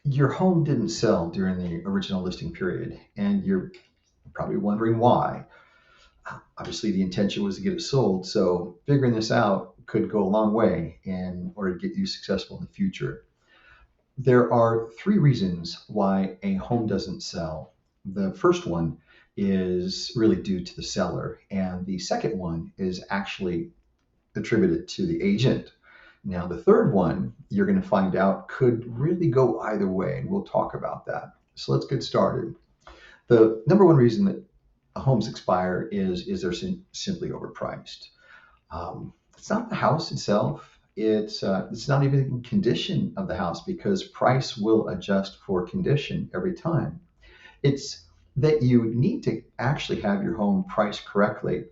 Your home didn't sell during the original listing period, and you're probably wondering why. Obviously, the intention was to get it sold, so figuring this out could go a long way in order to get you successful in the future. There are three reasons why a home doesn't sell. The first one is really due to the seller, and the second one is actually attributed to the agent. Now, the third one you're going to find out could really go either way, and we'll talk about that. So let's get started. The number one reason that homes expire is they're simply overpriced. It's not the house itself. It's not even the condition of the house because price will adjust for condition every time. It's that you need to actually have your home priced correctly,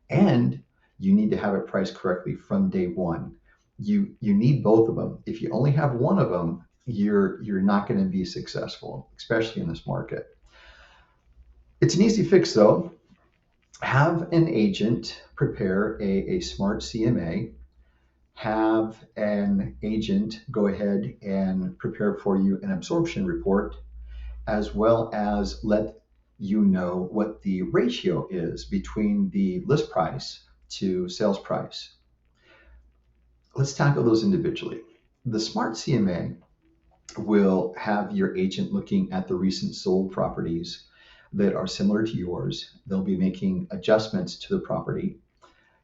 and you need to have it priced correctly from day one. You need both of them. If you only have one of them, you're not going to be successful, especially in this market. It's an easy fix though. Have an agent prepare a smart CMA. Have an agent go ahead and prepare for you an absorption report, as well as let you know what the ratio is between the list price to sales price. Let's tackle those individually. The smart CMA will have your agent looking at the recent sold properties that are similar to yours. They'll be making adjustments to the property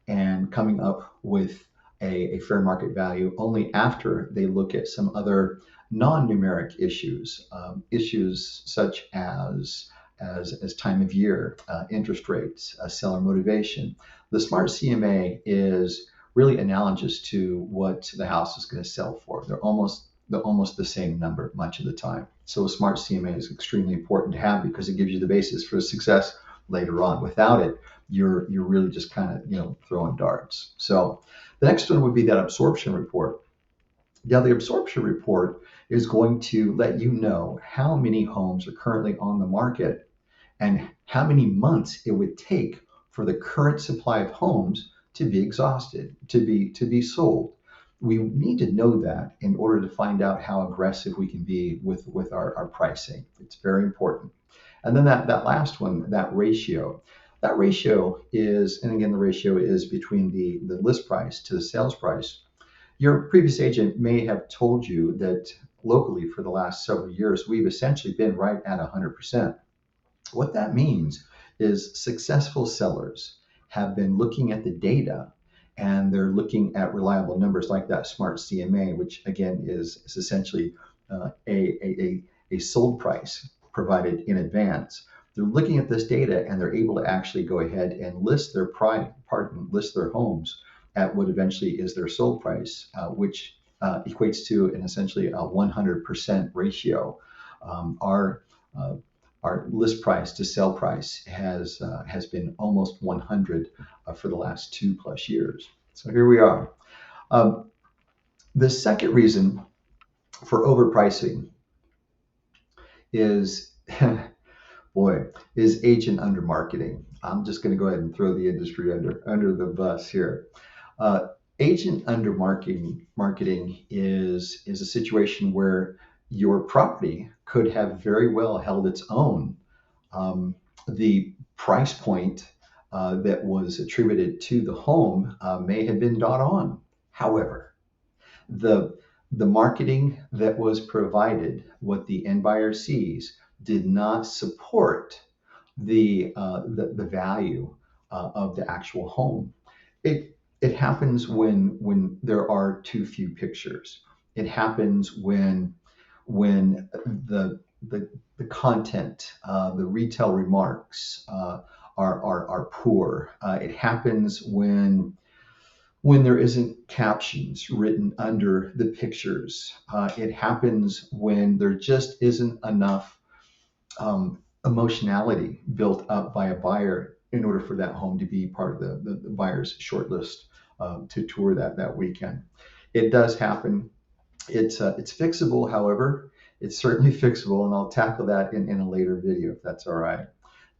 and coming up with a fair market value only after they look at some other non-numeric issues, issues such as time of year, interest rates, seller motivation. The smart CMA is really analogous to what the house is going to sell for. They're almost the same number much of the time. So a smart CMA is extremely important to have because it gives you the basis for success later on. Without it, you're really just kind of throwing darts. So the next one would be that absorption report. Now the absorption report is going to let you know how many homes are currently on the market and how many months it would take for the current supply of homes to be exhausted, to be sold. We need to know that in order to find out how aggressive we can be with our pricing. It's very important. And then that last one, that ratio. That ratio is, and again, the ratio is between the list price to the sales price. Your previous agent may have told you that locally for the last several years, we've essentially been right at 100%. What that means is successful sellers have been looking at the data and they're looking at reliable numbers like that smart CMA, which again is essentially a sold price provided in advance. They're looking at this data and they're able to actually go ahead and list their homes at what eventually is their sold price, which equates to an essentially a 100% ratio. Our our list price to sell price has been almost 100 for the last 2+ years. So here we are. Um, the second reason for overpricing is, boy, is agent under marketing. I'm just going to go ahead and throw the industry under the bus here. Uh, Agent under marketing is a situation where your property could have very well held its own. The price point that was attributed to the home may have been dot on. However, the the marketing that was provided, what the end buyer sees, did not support the value of the actual home. It happens when there are too few pictures. It happens when the content, the retail remarks are poor. It happens when there isn't captions written under the pictures. It happens when there just isn't enough emotionality built up by a buyer in order for that home to be part of the buyer's shortlist to tour that weekend. It does happen. It's fixable, however. It's certainly fixable, and I'll tackle that in a later video if that's all right.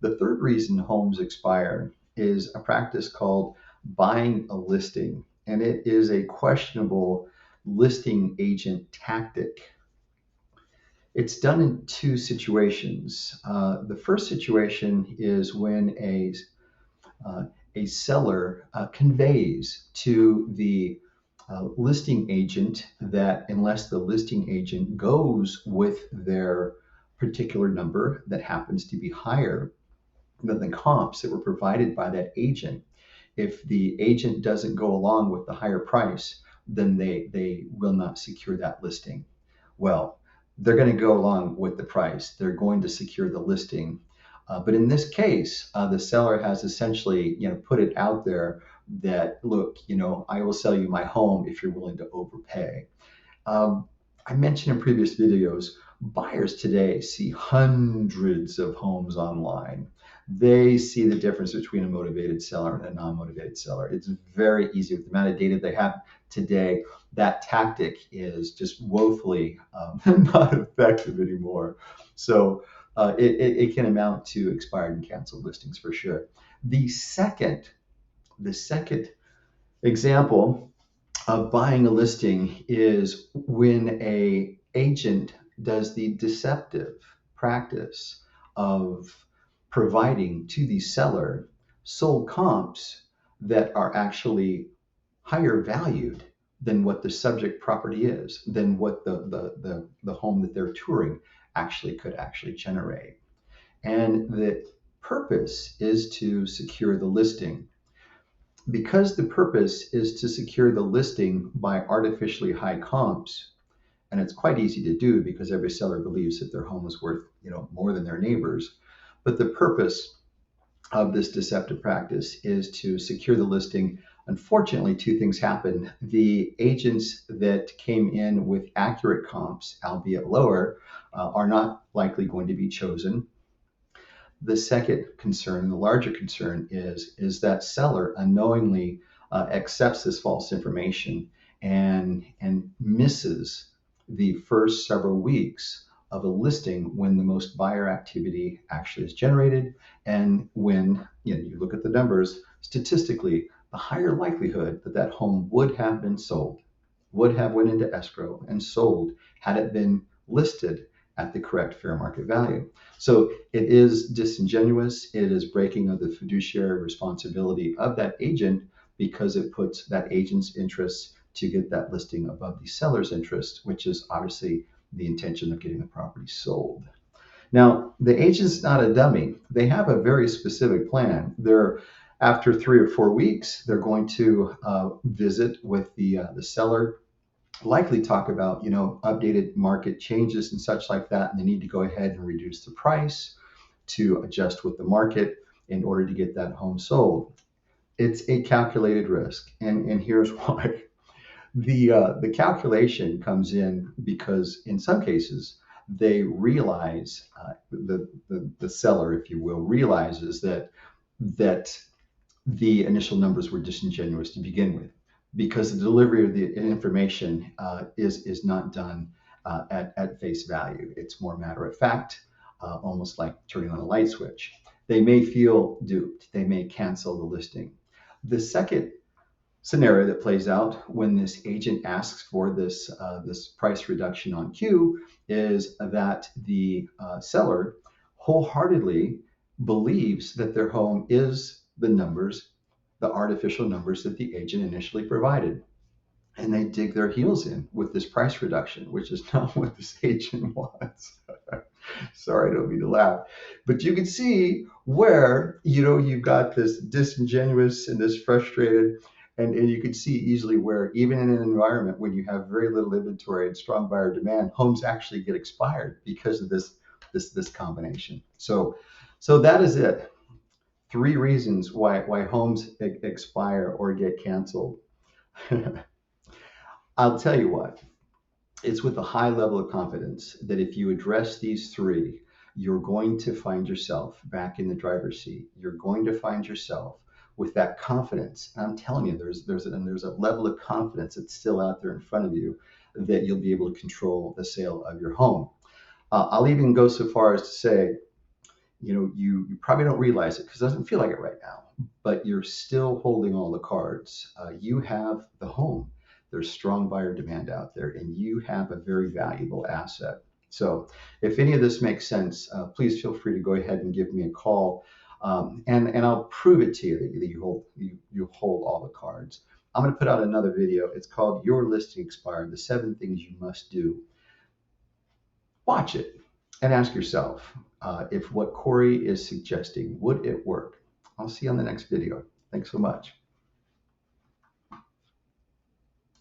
The third reason homes expire is a practice called buying a listing, and it is a questionable listing agent tactic. It's done in two situations. The first situation is when uh, a seller conveys to the listing agent that unless the listing agent goes with their particular number that happens to be higher than the comps that were provided by that agent, if the agent doesn't go along with the higher price, then they will not secure that listing. Well, they're going to go along with the price. They're going to secure the listing. But in this case, the seller has essentially, put it out there that, look, I will sell you my home if you're willing to overpay. Um, I mentioned in previous videos, buyers today see hundreds of homes online. They see the difference between a motivated seller and a non-motivated seller. It's very easy with the amount of data they have today. That tactic is just woefully not effective anymore. So it can amount to expired and canceled listings for sure. The second example of buying a listing is when a agent does the deceptive practice of providing to the seller sold comps that are actually higher valued than what the subject property is, than what the home that they're touring could actually generate. And the purpose is to secure the listing. Because the purpose is to secure the listing by artificially high comps, and it's quite easy to do because every seller believes that their home is worth, more than their neighbors. But the purpose of this deceptive practice is to secure the listing. Unfortunately, two things happen. The agents that came in with accurate comps, albeit lower, are not likely going to be chosen. The second concern, the larger concern, is that seller unknowingly accepts this false information and misses the first several weeks of a listing when the most buyer activity actually is generated, and when you look at the numbers statistically, the higher likelihood that that home would have been sold, would have went into escrow and sold had it been listed at the correct fair market value. So it is disingenuous. It is breaking of the fiduciary responsibility of that agent because it puts that agent's interests to get that listing above the seller's interest, which is obviously the intention of getting the property sold. Now, the agent's not a dummy. They have a very specific plan. After 3 or 4 weeks, they're going to visit with the seller, likely talk about updated market changes and such like that, and they need to go ahead and reduce the price to adjust with the market in order to get that home sold. It's a calculated risk, and here's why. The calculation comes in because in some cases they realize, the seller, if you will, realizes that the initial numbers were disingenuous to begin with, because the delivery of the information is not done at face value. It's more matter of fact, almost like turning on a light switch. They may feel duped. They may cancel the listing. The second scenario that plays out when this agent asks for this price reduction on cue is that the seller wholeheartedly believes that their home is the numbers, the artificial numbers that the agent initially provided. And they dig their heels in with this price reduction, which is not what this agent wants. Sorry, I don't mean to laugh. But you can see where, you've got this disingenuous and this frustrated, and you can see easily where even in an environment when you have very little inventory and strong buyer demand, homes actually get expired because of this combination. So that is it. 3 reasons why homes expire or get canceled. I'll tell you what, it's with a high level of confidence that if you address these three, you're going to find yourself back in the driver's seat. You're going to find yourself with that confidence. And I'm telling you, there's a level of confidence that's still out there in front of you that you'll be able to control the sale of your home. I'll even go so far as to say, you probably don't realize it because it doesn't feel like it right now, but you're still holding all the cards. You have the home. There's strong buyer demand out there, and you have a very valuable asset. So if any of this makes sense, please feel free to go ahead and give me a call, and I'll prove it to you that you hold all the cards. I'm going to put out another video. It's called Your Listing Expired: The 7 Things You Must Do. Watch it and ask yourself if what Corey is suggesting, would it work? I'll see you on the next video. Thanks so much.